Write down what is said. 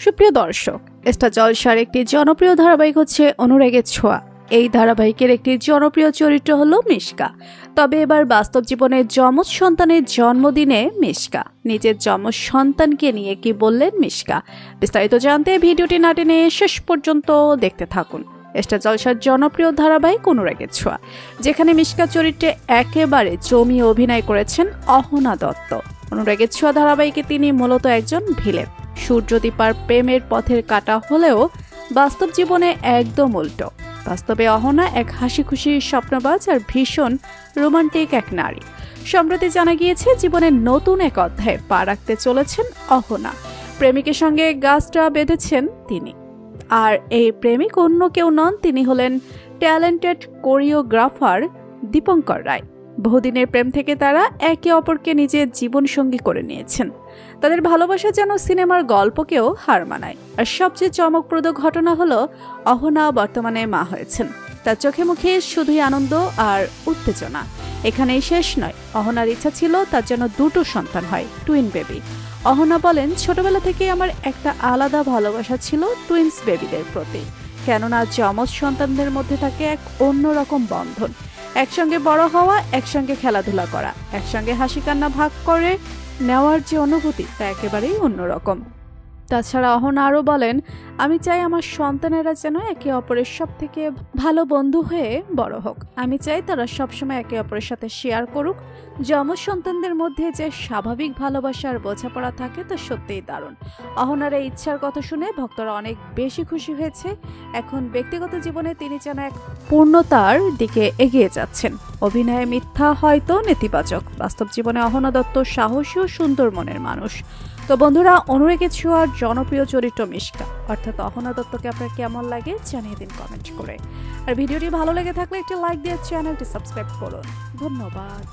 সুপ্রিয় দর্শক, স্টার জলসার একটি জনপ্রিয় ধারাবাহিক হচ্ছে অনুরাগের ছোঁয়া। এই ধারাবাহিকের একটি জনপ্রিয় চরিত্র হলো মিশকা। তবে এবার বাস্তব জীবনে যমজ সন্তানের জন্মদিনে মিশকা নিজের যমজ সন্তানকে নিয়ে কি বললেন মিশকা, বিস্তারিত জানতে ভিডিওটি না টেনে শেষ পর্যন্ত দেখতে থাকুন। স্টার জলসার জনপ্রিয় ধারাবাহিক অনুরাগের ছোঁয়া, যেখানে মিশকা চরিত্রে একেবারে জমিয়ে অভিনয় করেছেন অহনা দত্ত। অনুরাগের ছোঁয়া ধারাবাহিকে তিনি মূলত একজন ভিলেন। সূর্যদীপার প্রেমের পথের কাটা হলেও বাস্তব জীবনে একদম উল্টো। বাস্তবে অহনা এক হাসি খুশি স্বপ্নবাজ আর ভীষণ রোমান্টিক এক নারী। সম্প্রতি জানা গিয়েছে জীবনের নতুন এক অধ্যায়ে পা রাখতে চলেছেন অহনা। প্রেমিকের সঙ্গে গাছটা বেঁধেছেন তিনি, আর এই প্রেমিক অন্য কেউ নন, তিনি হলেন ট্যালেন্টেড কোরিওগ্রাফার দীপঙ্কর রায়। বহুদিনের প্রেম থেকে তারা একে অপরকে নিজের জীবনসঙ্গী করে নিয়েছেন। তাদের ভালোবাসা যেন সিনেমার গল্পকেও হার মানায়। আর সবচেয়ে চমকপ্রদ ঘটনা হলো অহনা বর্তমানে মা হয়েছেন। তার চোখে মুখে শুধুই আনন্দ আর উত্তেজনা। এখানেই শেষ নয়, অহনার ইচ্ছা ছিল তার যেন দুটো সন্তান হয়, টুইন বেবি। অহনা বলেন, ছোটবেলা থেকেই আমার একটা আলাদা ভালোবাসা ছিল টুইন্স বেবিদের প্রতি, কেননা যমজ সন্তানদের মধ্যে থাকে এক অন্যরকম বন্ধন। একসঙ্গে বড় হওয়া, একসঙ্গে খেলাধুলা করা, একসঙ্গে হাসি কান্না ভাগ করে নেওয়ার যে অনুভূতি, তা একেবারেই অন্যরকম। তাছাড়া অহনা আরও বলেন, আমি চাই আমার সন্তানেরা যেন একে অপরের সব থেকে ভালো বন্ধু হয়ে বড় হোক। আমি চাই তারা সবসময় একে অপরের সাথে শেয়ার করুক। যমজ সন্তানদের মধ্যে যে স্বাভাবিক ভালোবাসা আর বোঝাপড়া থাকে তা সত্যিই দারুণ। অহনার এই ইচ্ছার কথা শুনে ভক্তরা অনেক বেশি খুশি হয়েছে। এখন ব্যক্তিগত জীবনে তিনি যেন এক পূর্ণতার দিকে এগিয়ে যাচ্ছেন। অভিনয়ে মিথ্যা হয়তো নেতিবাচক, বাস্তব জীবনে অহনা দত্ত সাহসী ও সুন্দর মনের মানুষ। তো বন্ধুরা, অনুরাগের ছোঁয়ার জনপ্রিয় চরিত্র মিশকা অর্থাৎ অহনা দত্তকে আপনার কেমন লাগে জানিয়ে দিন কমেন্ট করে। আর ভিডিওটি ভালো লেগে থাকলে একটি লাইক দিয়ে চ্যানেলটি সাবস্ক্রাইব করুন। ধন্যবাদ।